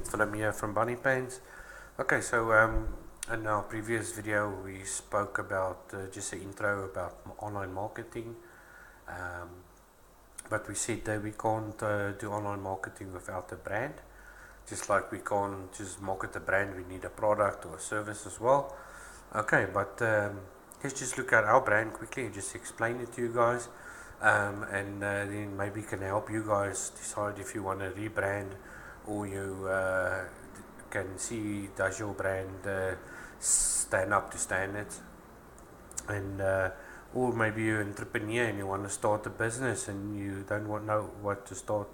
Philip here from Bunnypants. Okay, so in our previous video we spoke about just an intro about online marketing, um, but we said that we can't do online marketing without a brand. Just like we can't just market a brand, we need a product or a service as well. Okay, but let's just look at our brand quickly and just explain it to you guys, and then maybe can help you guys decide if you want to rebrand or you can see does your brand stand up to standards, and or maybe you're an entrepreneur and you want to start a business and you don't know what to start,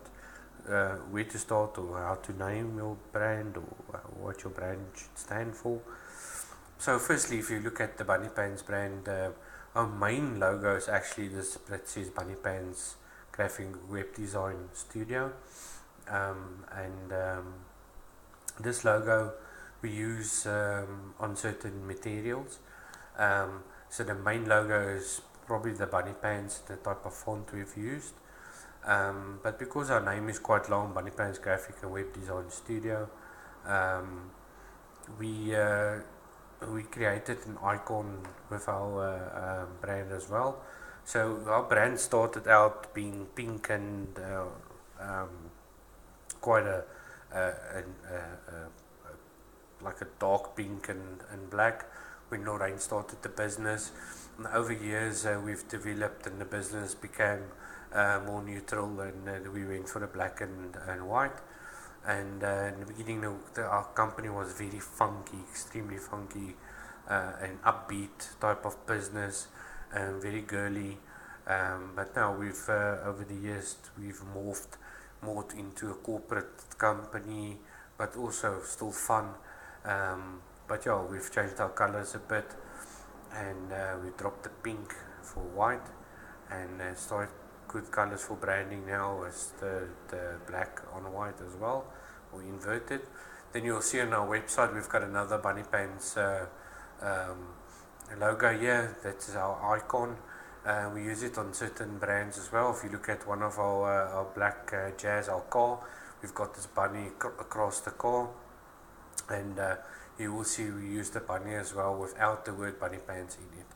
where to start or how to name your brand or what your brand should stand for. So firstly, if you look at the Bunnypants brand, our main logo is actually this that says Bunnypants Graphic Web Design Studio, and this logo we use on certain materials. So the main logo is probably the Bunnypants, the type of font we've used. But because our name is quite long, Bunnypants Graphic and Web Design Studio, we created an icon with our brand as well. So our brand started out being pink and quite like a dark pink and black when Lorraine started the business. And over years we've developed and the business became more neutral, and we went for the black and white. And in the beginning our company was very funky, extremely funky, and upbeat type of business, and very girly. But now we've over the years we've morphed more into a corporate company, but also still fun. But yeah, we've changed our colors a bit, and we dropped the pink for white, and started good colors for branding now is the black on white as well, or inverted. Then you'll see on our website we've got another Bunnypants logo here. That's our icon. We use it on certain brands as well. If you look at one of our black Jazz, our car, we've got this bunny across the car, and you will see we use the bunny as well without the word Bunnypants in it.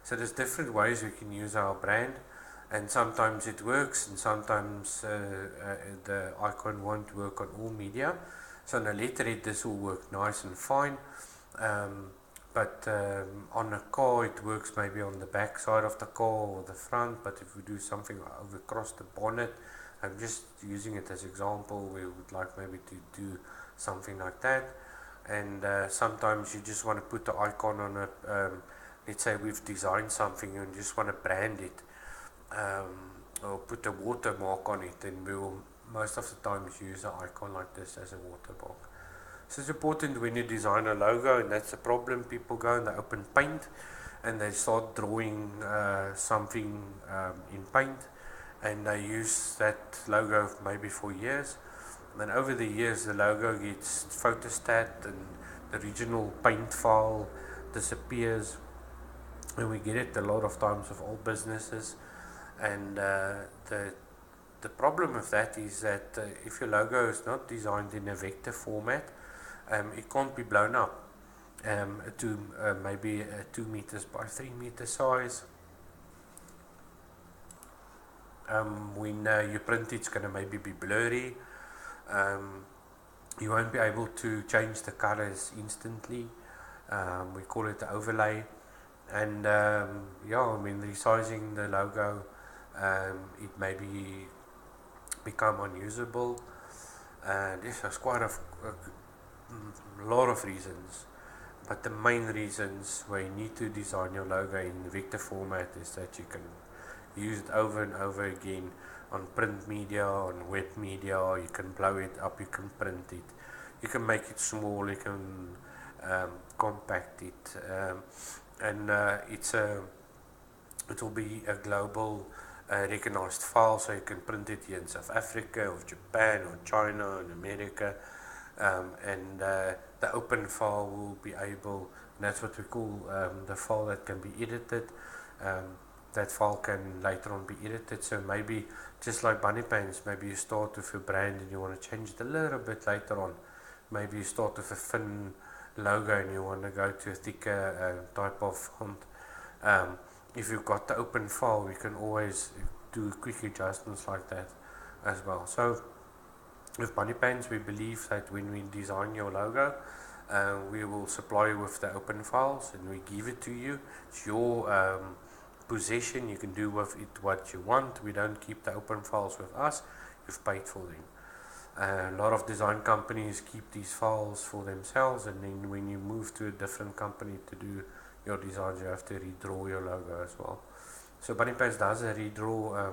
So there's different ways we can use our brand, and sometimes it works and sometimes the icon won't work on all media. So on a letterhead this will work nice and fine, but on a car it works maybe on the back side of the car or the front. But if we do something over across the bonnet, I'm just using it as example, we would like maybe to do something like that. And sometimes you just want to put the icon on a, let's say we've designed something and just want to brand it, or put a watermark on it, and we will most of the times use an icon like this as a watermark. So it's important when you design a logo, and that's the problem. People go and they open paint and they start drawing something in paint, and they use that logo maybe for years. And over the years the logo gets photostat and the original paint file disappears, and we get it a lot of times with all businesses. And the problem with that is that if your logo is not designed in a vector format, it can't be blown up to maybe a 2 meters by 3 meter size. When you print it's going to maybe be blurry. You won't be able to change the colors instantly. We call it the overlay. And yeah, I mean, resizing the logo, it may become unusable, and there's quite a lot of reasons, but the main reasons why you need to design your logo in vector format is that you can use it over and over again on print media, on web media. You can blow it up, you can print it, you can make it small, you can compact it, and it will be a global recognized file, so you can print it here in South Africa or Japan or China or America, and the open file will be able, and that's what we call the file that can be edited. That file can later on be edited. So maybe just like Bunnypants, maybe you start with your brand and you want to change it a little bit later on. maybe you start with a thin logo and you want to go to a thicker type of font. If you've got the open file, we can always do quick adjustments like that as well. So with Bunnypants, we believe that when we design your logo, we will supply you with the open files and we give it to you. It's your possession. You can do with it what you want. We don't keep the open files with us. You've paid for them. A lot of design companies keep these files for themselves, and then when you move to a different company to do your designs, you have to redraw your logo as well. So Bunnypants does a redraw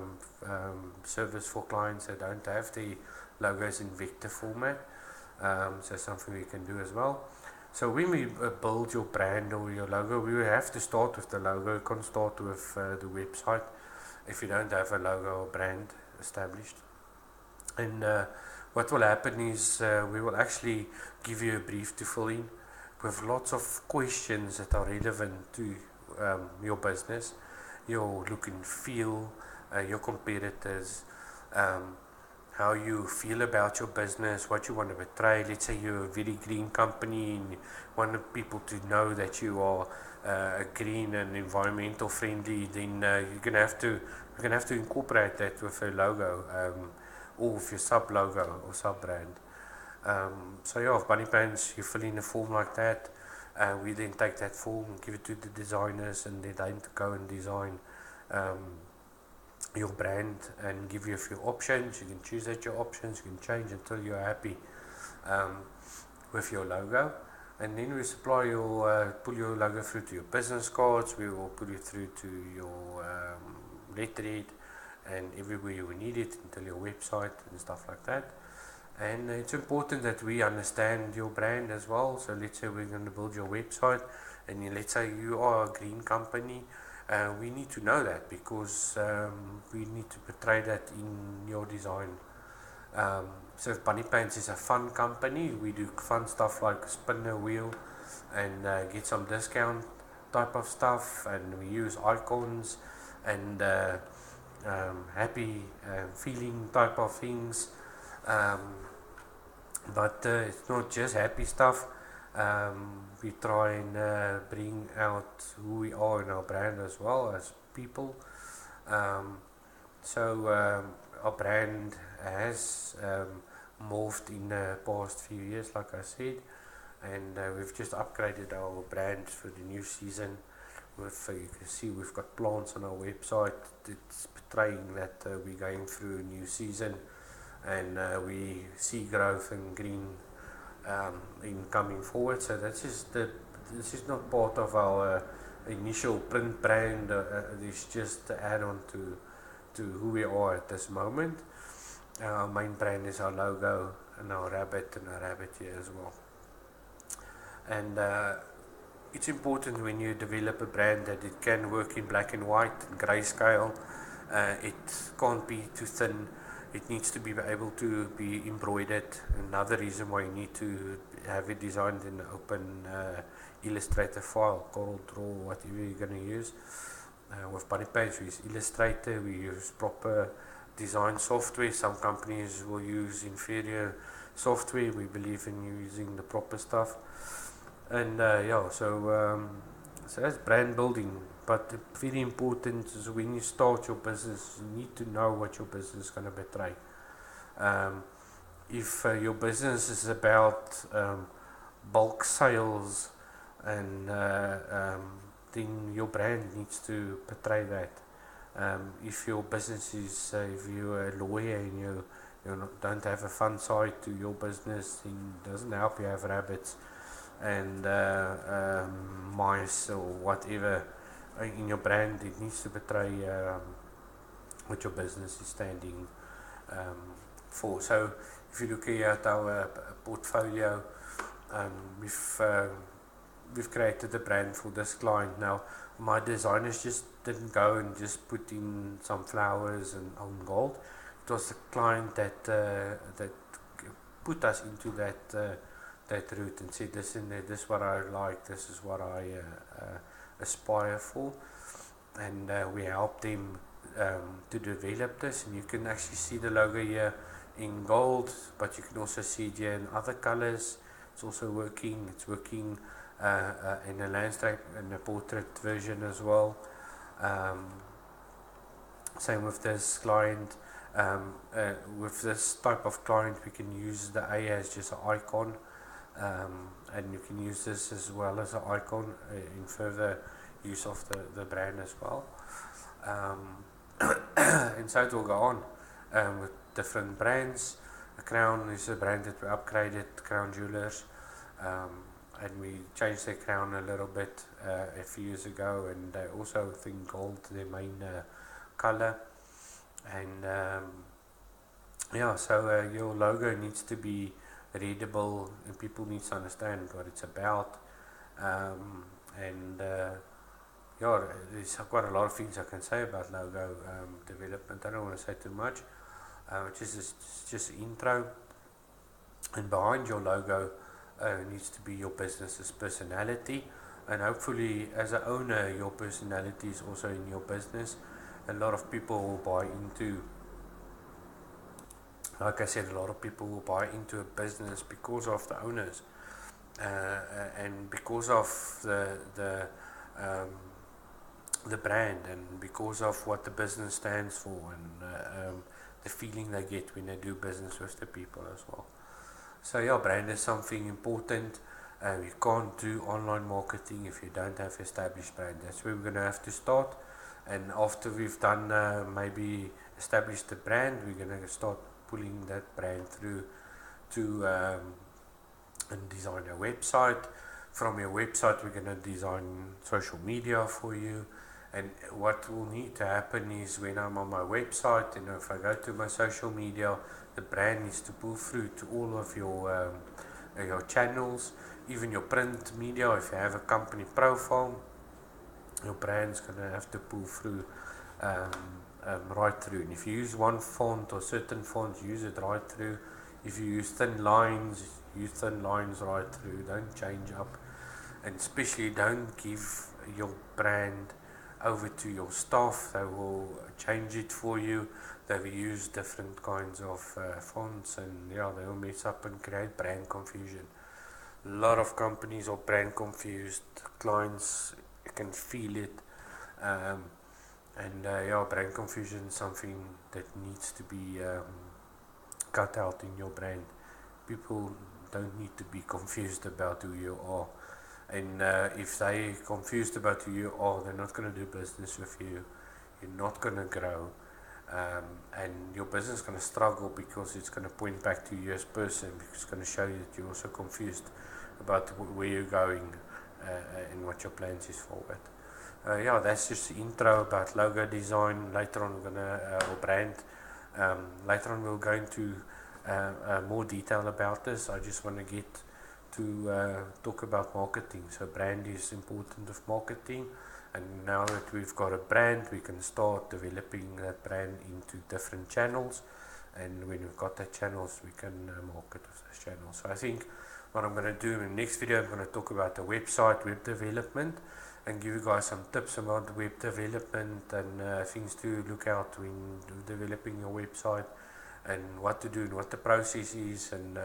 service for clients that don't have the logos in vector format. So something we can do as well. So when we build your brand or your logo, we will have to start with the logo. You can't start with the website if you don't have a logo or brand established. And what will happen is we will actually give you a brief to fill in with lots of questions that are relevant to your business, your look and feel, your competitors, how you feel about your business, what you want to portray. Let's say you're a very green company and you want people to know that you are green and environmental friendly, then you're gonna have to incorporate that with a logo or with your sub logo or sub brand. So yeah, with Bunnypants, you fill in a form like that. We then take that form, give it to the designers, and they then go and design your brand and give you a few options. You can choose at your options, you can change until you're happy with your logo. And then we supply your, pull your logo through to your business cards, we will put it through to your letterhead and everywhere we need it, until your website and stuff like that. And it's important that we understand your brand as well. So let's say we're going to build your website, and let's say you are a green company. We need to know that because we need to portray that in your design. So if Bunnypants is a fun company, we do fun stuff like spin a wheel and get some discount type of stuff, and we use icons and happy feeling type of things. But it's not just happy stuff. We try and bring out who we are in our brand as well as people. So our brand has morphed in the past few years, like I said, and we've just upgraded our brand for the new season. With you can see we've got plants on our website. It's portraying that we're going through a new season, and we see growth and green in coming forward. So this is not part of our initial print brand. It's just to add on to who we are at this moment. Our main brand is our logo and our rabbit here as well. And it's important when you develop a brand that it can work in black and white and grayscale. It can't be too thin. It needs to be able to be embroidered. Another reason why you need to have it designed in an open Illustrator file, Corel Draw, whatever you're going to use. With Bunnypants, we use Illustrator, we use proper design software. Some companies will use inferior software. We believe in using the proper stuff. And so that's brand building. But very important is when you start your business, you need to know what your business is going to betray. If your business is about bulk sales, and then your brand needs to portray that. If your business is, if you're a lawyer and you don't have a fun side to your business, then it doesn't help you have rabbits and mice or whatever in your brand. It needs to portray what your business is standing for. So if you look here at our portfolio, we've created a brand for this client. Now my designers just didn't go and just put in some flowers and on gold. It was the client that put us into that route and said, this is what I like, this is what I aspire for, and we help them to develop this. And you can actually see the logo here in gold, but you can also see it here in other colors. it's also working. It's working in a landscape and a portrait version as well. Um, Same with this client. With this type of client, we can use the A as just an icon, and you can use this as well as an icon in further use of the brand as well. And so it will go on with different brands. Crown is a brand that we upgraded, Crown Jewelers, and we changed their crown a little bit a few years ago, and they also think gold their main color. And yeah, so your logo needs to be readable, and people need to understand what it's about. And yeah, there's quite a lot of things I can say about logo development. I don't want to say too much. Just intro, and behind your logo needs to be your business's personality, and hopefully as an owner your personality is also in your business. A lot of people will buy into, like I said, a lot of people will buy into a business because of the owners, and because of the brand, and because of what the business stands for, and the feeling they get when they do business with the people as well. So yeah, brand is something important. You can't do online marketing if you don't have established brand. That's where we're going to have to start. And after we've done maybe established the brand, we're going to start pulling that brand through to and design a website. From your website, we're going to design social media for you. And what will need to happen is when I'm on my website, and if I go to my social media, the brand needs to pull through to all of your channels, even your print media. If you have a company profile, your brand's going to have to pull through right through. And if you use one font or certain fonts, use it right through. If you use thin lines, use thin lines right through. Don't change up, and especially don't give your brand over to your staff. They will change it for you. They will use different kinds of fonts, and yeah, they will mess up and create brand confusion. A lot of companies are brand confused. Clients can feel it, and yeah, brand confusion is something that needs to be cut out in your brand. People don't need to be confused about who you are. And if they're confused about who you are, they're not going to do business with you. You're not going to grow. And your business is going to struggle because it's going to point back to you as a person, because it's going to show you that you're also confused about where you're going and what your plans is forward. Yeah, that's just the intro about logo design. Later on, we're going to, or brand. Later on, we'll go into more detail about this. I just want to get to talk about marketing. So brand is important of marketing, and now that we've got a brand, we can start developing that brand into different channels, and when we've got the channels, we can market with those channels. So I think what I'm going to do in the next video, I'm going to talk about the website, web development, and give you guys some tips about web development and things to look out when developing your website, and what to do and what the process is, and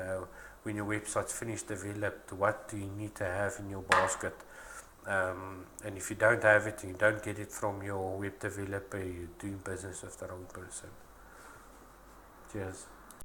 when your website's finished developed, what do you need to have in your basket. And if you don't have it and you don't get it from your web developer, you're doing business with the wrong person. Cheers.